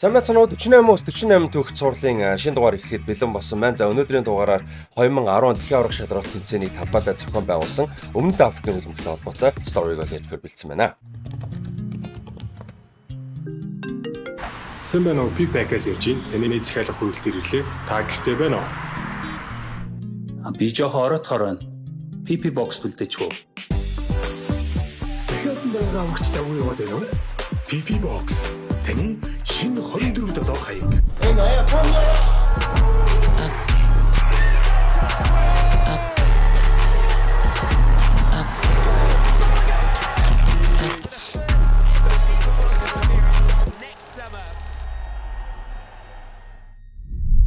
Самбайцнууд 48-48 төгс сурлын шинэ дугаар эхлэхэд бэлэн болсон байна. За өнөөдрийн дугаараар 2010 дэлхийн аварга шалралт тэмцээний талбайдаа зохион байгуулсан Өмнөд Африкийн хөлбөмбөгийн холбоотой сториг олж бэлдсэн байна. Сайн байна уу? Пипэкээс ирж байна. Таны захиалах хүрээлт ирлээ. Та гэртээ байна уу? Би жоохон ороодохоор байна. PP box төлдөж хөө. Захиалсан байгаа өгч завгүй яваад байна уу? PP box. Таны шинэ 24 долоо хаяг.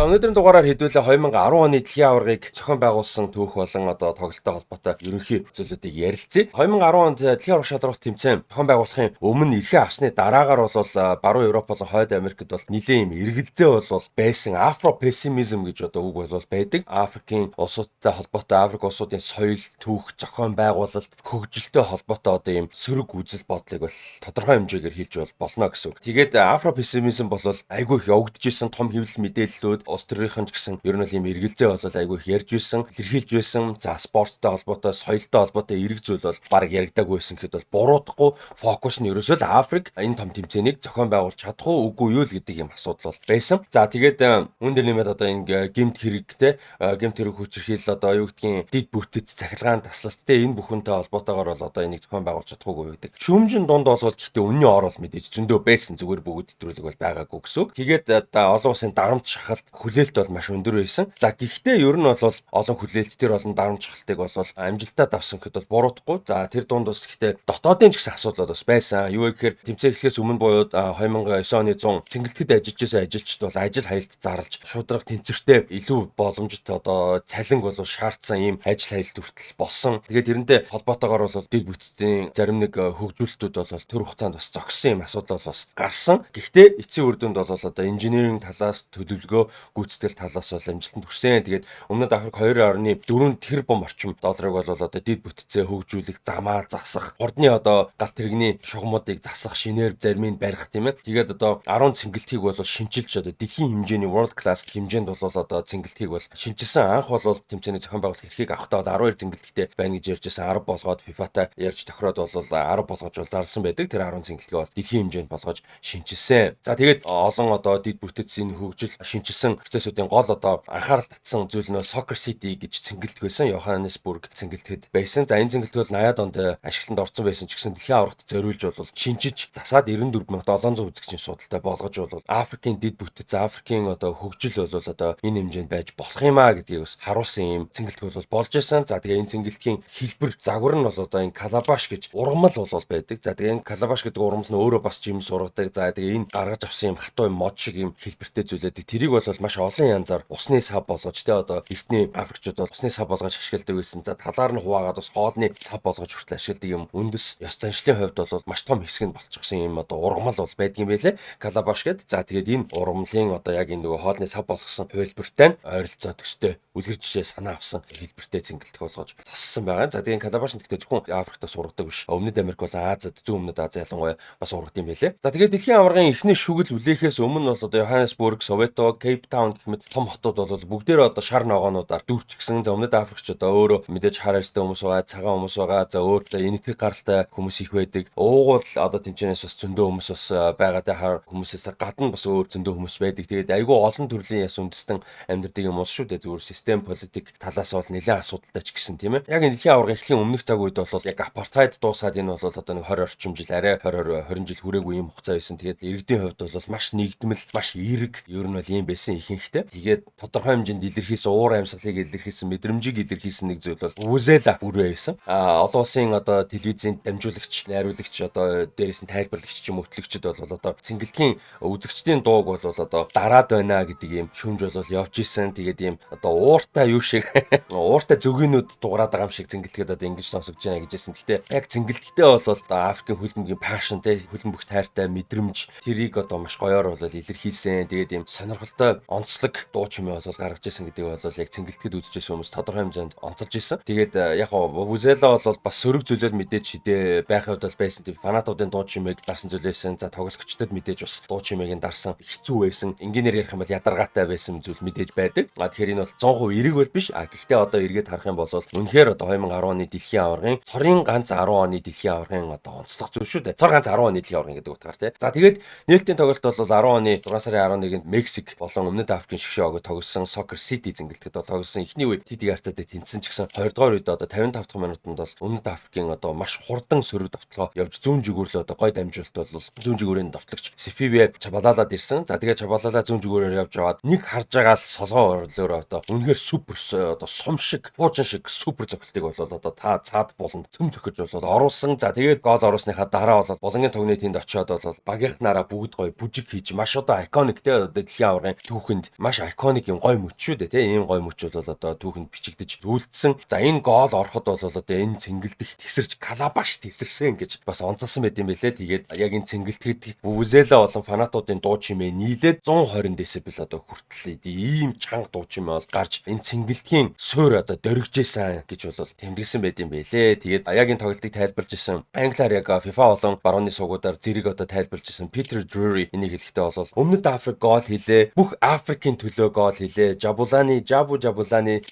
За өнөөдрийн дугаараар хэдүүлээ 2010 оны дэлхийн аваргыг зохион байгуулсан түүх болон тоглолттой холбоотой ерөнхий зүйлүүдийг ярилцъя. 2010 онд дэлхийн аварга шалралт тэмцээн зохион байгуулахын өмнө эрхээ авсны дараагаар бол баруун Европ болон Хойд Америкт бол нэлийн юм эргэлзээ бол байсан афро-пессимизм гэж үг бол байдаг. Африкийн улсуудтай холбоотой Африк улсуудын соёл, түүх, зохион байгуулалт, хөгжилтэй холбоотой ийм сөрөг үзэл бодлыг бол тодорхой хэмжээгээр хэлж болно гэсэн үг. Тэгээд афро-пессимизм бол айгүй их явагдаж исэн том хэвлэл мэдээллүүд улс төрийнхэн ч гэсэн ер нь ийм эргэлзээ бол айгүй их ярьж байсан, илэрхийлж байсан. За спорттой холбоотой, соёлтой холбоотой эрг зүйл бол баг яригдаагүй байсан гэхэд бол буруудахгүй фокус нь ерөөсөө л Африк энэ том тэмцээнийг зохион байгуулж чадах уу үгүй юу л гэдэг ийм асуудал бол байсан. За тэгээд үүн дээр нэмээд одоо энэ гэмт хэрэг хүчирхийлэл одоо юу гэдгийг дид бүтэц цахилгаан таслалттэй энэ бүхэнтэй холбоотойгоор бол одоо энийг зохион байгуулж чадахгүй гэдэг. Шүүмжин дунд бол гэхдээ үнний орол мэдээж зөндөө байсан, зүгээр бүгд хэтрүүлэг бол байгаагүй гэсэн үг. Тэгээд олон улсын дарамт шахалт хүлээлт бол маш өндөр байсан. За гэхдээ ер нь бол олон хүлээлт төр олон дарамт шахалтыг бол амжилттай давсан гэхэд бол буруудахгүй. За тэр дунд бас гэхдээ дотоодын ч гэсэн асуудал бас байсан. Юу гэхээр тэмцээн эхлэхээс өмнө буюу 2009 оны 100 цэнгэлдэхэд ажиллаж байсан ажилчид бол ажил хаялт зарлж шударга тэнцвэртэй илүү боломжит одоо цалинг бол шаардсан ийм ажил хаялт хүртэл болсон. Тэгээд тэрнтэй холбоотойгоор бол дэд бүтцийн зарим нэг хөгжүүлэлтүүд бол төр хугацаанд бас зогссон юм асуудал бас гарсан. Гэхдээ эцсийн үр дүнд бол одоо инженеринг талаас төлөвлөгөө гүйцэтгэл талаас бол амжилтанд хүрсэн. Тэгээд Өмнөд Африк 2.4 тэрбум орчим долларыг бол одоо дид бүтцээ хөгжүүлэх, замаа засах, хурдны одоо галт тэрэгний шугамуудыг засах, шинээр зармыг барих тийм ээ. Тэгээд одоо 10 цэнгэлтийг бол шинжилж одоо дэлхийн хэмжээний world class хэмжээнд бол одоо цэнгэлтийг бол шинжилсэн. Анх бол тэмцээний зохион байгуулалт эрхийг авахдаа 12 цэнгэлттэй байна гэж ярьж байсан. 10 болгоод FIFA-тай ярьж тохироод бол 10 болгож бол зарласан байдаг. Тэр 10 цэнгэлтгээ бол дэлхийн хэмжээнд болгож шинжилсэн. За тэгээд олон одоо дид бүтцийн хөгжил шинжилсэн процессуудын гол одоо анхаарал татсан зүйл нь Soccer City гэж цэнгэлдэх байсан. Johannesburg цэнгэлдэхэд байсан. За энэ цэнгэлдэх бол 80-аад онд ашиглалтанд орсон байсан ч гэсэн дэлхийн аваргад зориулж бол шинжиж засаад 94700 үзэгчийн судалтай болгож бол Африкийн дид бүтэц, Африкийн одоо хөгжил бол одоо энэ хэмжээнд байж болох юм а гэдгийг бас харуулсан юм цэнгэлдэх бол болж байсан. За тэгээ энэ цэнгэлдэхийн хэлбэр загвар нь бол одоо энэ калабаш гэж ургамал бол байдаг. За тэгээ энэ калабаш гэдэг ургамал нь өөрөө бас жимс ургадаг. За тэгээ энэ гаргаж авсан юм хатуу юм мод шиг юм хэлбэртэй зүйлээдэг. Тэрийг бол маш олон янзаар усны сав болгож тэ одоо эртний африкчууд бол усны сав болгож ашигладаг байсан. За талаар нь хуваагаад бас хоолны сав болгож хүртэл ашигладаг юм үндэс ёс заншлын хувьд бол маш том хэсэг нь болчихсон юм одоо ургамал бол байдгийн байлээ. Калабаш гэдэг. За тэгээд энэ ургамлын одоо яг энэ нөгөө хоолны сав болгосон хувилбартай ойролцоо төстэй үлгэр жишээ санаа авсан хэлбэртэй цэнгэлдэх болгож зассан байгаа. За тэгээд калабаш нь гэхдээ зөвхөн Африкт ургадаг биш. Өмнөд Америк болон Азад, зүүн өмнөд Аз ялангуяа бас ургадаг юм байлээ. За тэгээд дэлхийн аваргын эхний шүгэл үлээхээс өмнө бол одоо Johannesburg, Soweto, Cape Town гэх мэт том хотууд бол бүгдээрээ одоо шар ногоонуудаар дүүрч гисэн. За Өмнөд Африкч одоо өөрөө мэдээж хар арьстай хүмүүс байгаа, цагаан хүмүүс байгаа. За өөр энэтхэг гаралтай хүмүүс их байдаг. Уугуул одоо тэнцэнээс бас зөндөө хүмүүс бас байгаа. Тэ хар хүмүүсээс гадна бас өөр зөндөө хүмүүс байдаг. Тэгээд айгүй олон төрлийн яс үндэстэн амьдардаг юм уус шүү дээ. Зүгээр систем, политик талаас бол нэлээд асуудалтай ч гэсэн тийм ээ. Яг энэ дэлхийн аварга эхлэхийн өмнөх цаг үед бол яг апартайд дуусаад энэ бол одоо нэг 20 орчим жил арай 20 жил хүрээгүй юм хугацаа байсан. Тэгээд иргэдийн хувьд бол маш нэгдмэл, маш эерэг ер нь бол юм байсан ихэнхдээ. Тэгээд тодорхой хэмжээнд илэрхийлсэн уур амьсгалыг илэрхийлсэн, мэдрэмжийг илэрхийлсэн нэг зүйл бол Вүзэла бүрээ байсан. Олон улсын одоо телевизийн дамжуулагч, найруулагч одоо дээрээс нь тайлбарлагч ч юм уу хөтлөгчд бол одоо цэнгэлдэхийн үзэгчдийн дууг бол одоо дараад байна гэдэг юм шүүмж бол явж исэн. Тэгээд ийм одоо ууртай юу шиг ууртай зөвгийнүүд дуурайд байгаа юм шиг цэнгэлдэхэд одоо ингэж сонсогдож байна гэжсэн. Гэхдээ яг цэнгэлдэхдээ бол Африкийн хөлбөмбөгийн пашн те хөлбөмбөгт хайртай мэдрэмж тэрийг одоо маш гоёор бол илэрхийлсэн. Тэгээд ийм сонирхолтой онцлог дуу чимээ бол гаргаж ирсэн гэдэг бол яг цэнгэлтгэд үзчихсэн хүмүүс тодорхой хэмжээнд онцолж ирсэн. Тэгээд яг Vuvuzela бол бас сөрөг зүйлэл мэдээж хідээ байхын хувьд бол байсан тийм фанатуудын дуу чимээг дарсан зүйлээсэн. За тоглогчдод мэдээж бас дуу чимээг нь дарсан хэцүү байсан. Энгийнээр ярих юм бол ядаргаатай байсан зүйл мэдээж байдаг. Тэгэхээр энэ бол 100% эрэг бол биш. Гэхдээ одоо эргээд харах юм бол үнэхээр одоо 2010 оны дэлхийн аваргын цорын ганц 10 оны дэлхийн аваргын одоо онцлог зүйл шүү дээ. Цор ганц 10 оны дэлхийн аваргын гэдэг утгаар тий. За тэгээд нээлтийн тоглолт бол 10 оны 6 сарын 11-нд Мексик болон Өмнөд Африкийн шгшээ огоо тоглосон Soccer City зингэлтэд бол тоглосон. Эхний үед TD харцаатай тэнцсэн ч гэсэн 2 дугаар үед одоо 55 дахь минутанд бол Өмнөд Африкийн одоо маш хурдан сөрөг давталгаа явж зүүн жигүүрлөө одоо гой дамжуулалт бол зүүн жигүүрийн давтлагч Сипивэ Чабалалаад ирсэн. За тэгээд Чабалалаа зүүн жигүүрээр явж аваад нэг харж байгаа л солгоо орлоор одоо үнэхээр супер одоо сум шиг, фуужин шиг супер зохилтыг бол одоо та цаад болонд цөм зөхөж бол оруулсан. За тэгээд гол оруулсныхаа дараа бол болонгийн тогны тэнд очиод бол багийнхнаараа бүгд гой бүжиг хийж маш одоо iconic те одоо дэлхийн аваргын түүхэнд маш iconic юм гой мөч шүү дээ те. Ийм гой мөч бол одоо түүхэнд бичигдэж үйлдсэн. За энэ гол ороход бол одоо энэ цэнгэлдэх тесэрч Калабаш тесэрсэн гэж бас онцолсон байт юм бэлээ. Тэгээд яг энэ цэнгэлтгэд Vuvuzela болон фанатуудын дуу чимээ нийлээд 120 децибел одоо хүртэл ийм чанга дуу чимээ бол гарч энэ цэнгэлтгийн суурь одоо дөргижсэн гэж бол тэмдэглэсэн байт юм бэлээ. Тэгээд яг энэ тоглолтыг тайлбарлаж исэн англиар яг FIFA болон барууны суугуудаар зэрэг одоо тайлбарлаж исэн Peter Drury энийг хэлэхдээ бол Өмнөд Африк гол хийлээ. Бүх Африкийн төлөө гол хийлээ. Jabulani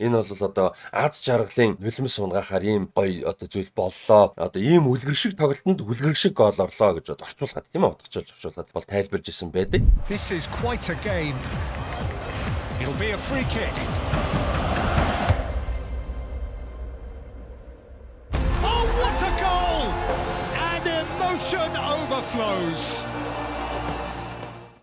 энэ бол одоо Аз жаргалын нулимс сунгахаар ийм гоё одоо зүйл боллоо. Одоо ийм үлгэр шиг тоглолтод үлгэр шиг гол орлоо гэж орчуулгаад тийм ээ орчуулаад бол тайлбарлаж исэн байдаг. This is quite a game. It'll be a free kick. Oh, what a goal! And emotion overflows.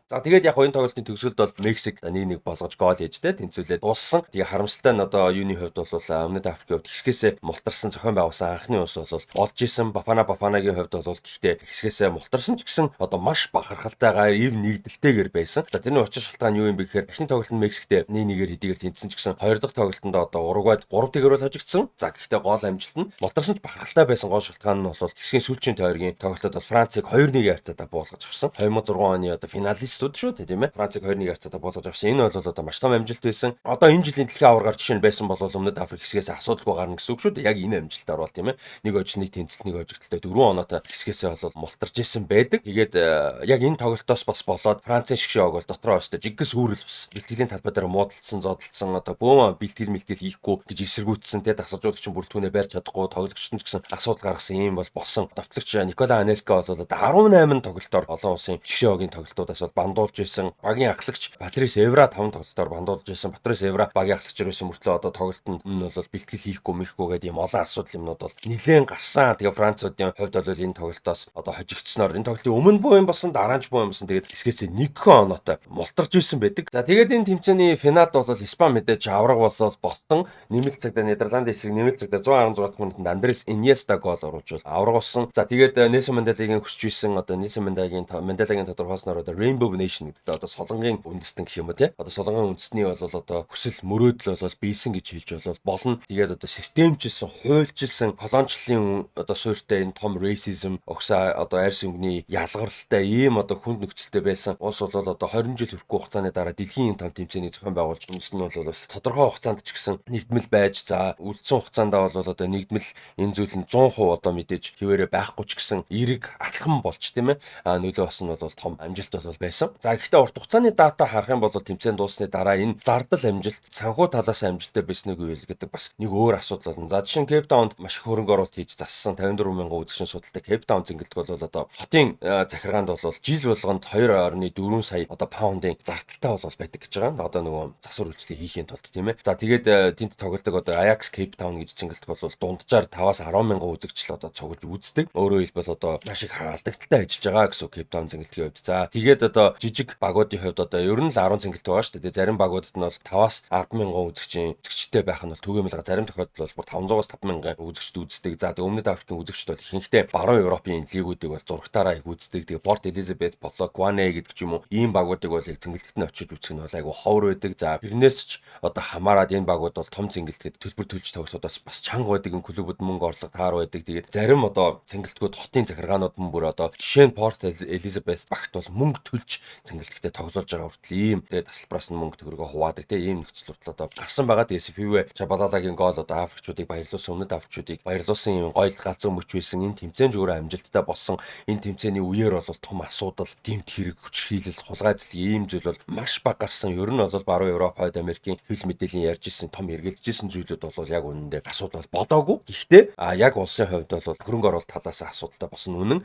За тэгээд яг энэ тоглолтын төгсгөлд бол Мексик 1-1 болгож гол хийжтэй тэнцвүүлээд дууссан. Тэгээ харамсалтай нь одоо юуны хувьд бол Өмнөд Африкийн хувьд хэсгээсээ мултарсан зохион байгуулсан анхны ус бол болж исэн. Бафанагийн хувьд бол гэхдээ хэсгээсээ мултарсан ч гэсэн одоо маш бахархалтайгаар ив нэгдэлтэйгээр байсан. За тэрний учир шалтгаан юу юм бэ гэхээр эхний тоглолтод Мексиктэй 1-1-ээр хэдийгээр тэнцсэн ч гэсэн хоёр дахь тоглолтод одоо Уругвайд 3-1-ээр бол хожигдсон. За гэхдээ гол амжилт нь мултарсан ч бахархалтай байсан гол шалтгаан нь бол хэсгийн сүүлчийн тойргийн тоглолтод бол Францыг 2-1 хацаатаа буулгаж авсан. 2006 оны одоо финалист шүү дээ тийм ээ. Францыг 2-1 хацаатаа болгож авсан. Энэ бол одоо маш том амжилт байсан. Одоо энэ жилийн дэлхийн аваргаар жишээ нь байсан бол Өмнөд Африк хэсгээс асуудалгүй гарна гэсэн үг шүү дээ. Яг энэ амжилтаар бол тийм ээ. Нэг ожилтны тэнцэл нэг ожилттай 4 оноотой хэсгээс бол мултарч исэн байдаг. Тэгээд яг энэ тоглолтоос бас болоод Францын шгшээ ог бол дотроо өстө жиггс үүрэл бас бэлтгэлийн талбай дээр муудалцсан, зодтолцсон одоо бөөм бэлтгэл хийхгүй гэж эсэргүүцсэн те дасгалжуулагч бүрэлдэхүүнээ барьж чадахгүй тоглогчд ч гэсэн асуудал гаргасан юм бол болсон. Давтлагч Никола Анелка бол 18 тоглолтоор олон улсын шгшээ огийн тоглолтуудаас бол бандуулж байсан. Багийн ахлагч Патрис Эвра 5 тоглолтоор бандуулж байсан. Патрис Эвра багийн ахлагч байсан мөртлөө одоо тоглолтод нь бол бэлтгэл хийхгүй гэдэг ийм олон асуудал юмнууд бол нэлээд гарсан. Тэгээ Француудын хувьд бол энэ тоглолтоос одоо хожигдсноор энэ тоглолтын өмнө буу юм болсон, дараа нь буу юм болсон. Тэгээд хэсгээс 1 оноотой мултарч исэн байдаг. За тэгээд энэ тэмцээний финалд бол Испани мэдээж авраг болсон. Нэмэлт цагтаа Нидерландын эсрэг нэмэлт цагтаа 116 дахь минутанд Андрес Иньеста гол оруулж авраг болсон. За тэгээд Нельсон Манделагийн хүсэж исэн одоо Нельсон Манделагийн тодорхойлсноор одоо Rainbow Nation гэдэг одоо солонгын үндэстэн гэх юм уу те. Одоо солонгын үндэстний бол одоо хүсэл мөрөөдөл бол бийсэн гэж хэлж болно. Тэгээд одоо системчилсэн, хуульчилсан колоничлын одоо суурьтай энэ том racism огсаа одоо арьс өнгөний ялгаралтай ийм одоо хүнд нөхцөлтэй байсан. Улс бол одоо 20 жил хүрэхгүй хугацааны дараа дэлхийн том тэмцээний зохион байгуулж үндэстэн бол бас тодорхой хугацаанд ч гэсэн нэгдмэл байж за үлдсэн хугацаанд бол одоо нэгдмэл энэ зүйл нь 100% одоо мэдээж хിവэрэ байхгүй ч гэсэн эрэг алхам болж тийм ээ. Нөлөө басан бол том амжилт бол байсан. За гэхдээ урт хугацааны дата харах юм бол тэмцээн дуусны дараа энэ зардал амжилт санхүү талаас амжилттай байсныг үйл гэдэг бас нэг өөр асуудал байна. За жишээ нь Cape Town-д маш их хөрөнгө оруулалт хийж зассан 54 мянган үзэгчийн судалтай Cape Town зингэлдэг бол одоо хотын захиргаанд бол жил болгонд 2.4 сая одоо паундын зардалтай бол байдаг гэж байгаа. Одоо нөгөө засвар үйлчлэг хийхийн тулд тийм ээ. За тэгээд тэнд тоглодог одоо Ajax Cape Town гэж зингэлдэг бол дунджаар 5-аас 10 мянган үзэгчл одоо цуглаж үздэг. Өөрөөр хэлбэл одоо маш их алдагдaltaй ажиллаж байгаа гэсэн Cape Town зингэлтгийн хувьд. За тэгээд одоо жижиг багуудын хувьд одоо ер нь л 10 зингэлт байгаа шүү дээ. Зарим багуудад нь бол 5-аас 10 мянган үзэгчтэй байх нь бол түгээмэл зарим тохиолдолд бол 500-аас 5 мянган үзэгчд үздэг. За тэгээд Өмнөд Африкийн үзэгчд бол ихэнхдээ баруун Европын лигүүдийг бол зургатаараа их үздэг. Тэгээд Порт Элизабет, Бологване гэдэг ч юм уу ийм багуудыг бол яг зингэлтэд нь очиж үзэх нь бол айгу ховор байдаг. За тэрнээс ч одоо хамаарад энэ багууд бол том зингэлтэд төлбөр төлж тоглоход бас чанга байдаг. Энэ клубуд мөнгө орлого таар байдаг. Тэгээд зарим одоо зингэлтгүүд хотын захиргаанууд мөн бүр одоо жишээ нь Порт Элизабет багт бол мөнгө төлж цэнгэлдэгтэй тоглож байгаа хүртэл ийм тэгээд тасалбараас нь мөнгө төгрөгөө хуваадаг тийм нөхцөл хүртэл одоо гарсан байгаа. Тэгээс Фивэ Чабалалагийн гол одоо Африкчуудыг баярлуулсан, өмнөд Африкчуудыг баярлуулсан юм гоё галзуу мөч байсан. Энэ тэмцээн зүгээр амжилттай болсон. Энэ тэмцээний үеэр бол том асуудал, гэмт хэрэг, хүчирхийлэл, хулгайцлыг ийм зүйл бол маш бага гарсан. Ер нь бол баруун Европ, Хойд Америкийн хил мэдээллийн ярьж исэн том эргэлдэж исэн зүйлүүд бол яг үнэндээ асуудал болоогүй. Гэхдээ яг улсын хувьд бол хөрөнгө оруулалт талаас асуудалтай болсон үнэн.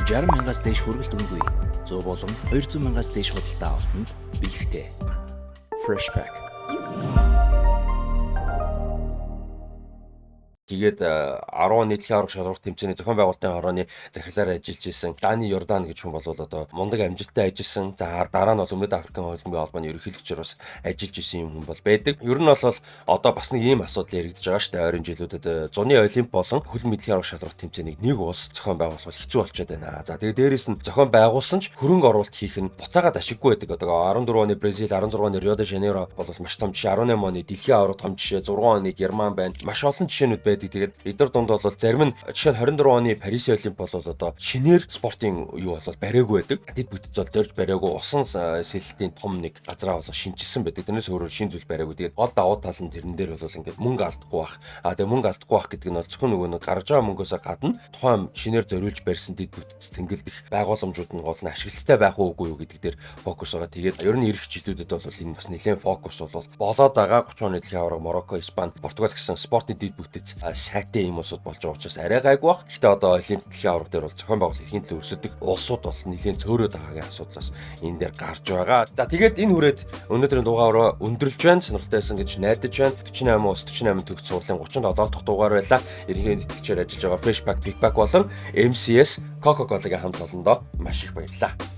$60,000-аас дээш хүргэлт үнэгүй 100 болон 200,000-аас дээш худалдаа авалтанд бэлэгтэй. Freshback. Тэгээд 10 оны дэлхийн аварга шалралт тэмцээний зохион байгуулалтын хорооны захирлаар ажиллаж исэн Дани Йордан гэж хүн бол одоо мундаг амжилттай ажилласан. За дараа нь бол Өмнөд Африкийн хөлбөмбөгийн холбооны ерөнхийлөгчөөр бас ажиллаж исэн юм хүн бол байдаг. Ер нь бол одоо бас нэг ийм асуудал яригдж байгаа шүү дээ. Ойрын жилүүдэд зуны олимп болон хөлбөмбөгийн дэлхийн аварга шалралт тэмцээнийг нэг улс зохион байгуулах хэцүү болчиход байна. За тэгээд дээрээс нь зохион байгуулсан ч хөрөнгө оруулалт хийх нь буцаагаад ашиггүй байдаг. Одоо 14 оны Бразил, 16 оны Рио де Жанейро бол маш том жишээ, 18 оны дэлхийн аварга том жишээ, 6 оны Герман байна. Маш олон жишээнүүд байдаг. Тэгээд эдгээр дунд бол зарим нь жишээ нь 22 оны Парисын олимп бол одоо шинээр спортын юу бол бариагүй байдаг. Тэд бүтэц бол зорж бариагүй, усан сэлэлтийн том нэг газраа бол шинжилсэн байдаг. Тэрнээс өөрөөр шин зүйл бариагүй. Тэгээд гол давуу тал нь тэрэн дээр бол ингээд мөнгө алдахгүй байх. Тэгээд мөнгө алдахгүй байх гэдэг нь бол зөвхөн нөгөө нэг гарч байгаа мөнгөөс гадна тухайн шинээр зориулж барьсан тэд бүтэц тэнгэлдэх байгууламжууд нь гол нь ашиглалтай байх уугүй юу гэдэг дээр фокус байгаа. Тэгээд ер нь ирэх жилүүдэд бол энэ бас нэлээд фокус бол болоод байгаа. 30 оны дэлхийн аварга Марокко, Испани, Португал гэсэн спортын дэд бүтэц сайтай юм усуд болж байгаа учраас арай гайгүй бах. Гэхдээ одоо олимп дэлхийн аварга дээр бол зохион байгуулалт эрхийн төлөө өрсөлдөх улсууд бол нэлээд цөөрөд байгаагийн асуудлаас энэ дээр гарч байгаа. За тэгээд энэ хүрээд өнөөдрийн дугаараа өндөрлж байна. Сонирхолтой байсан гэж найдаж байна. 48 ус 48 төгс сурлын 37 дахь дугаар байлаа. Эрхийн тэтгэгчээр ажиллаж байгаа Freshback, Pickback болон MCS Coca-Cola-гийн хамт олондоо маш их баярлалаа.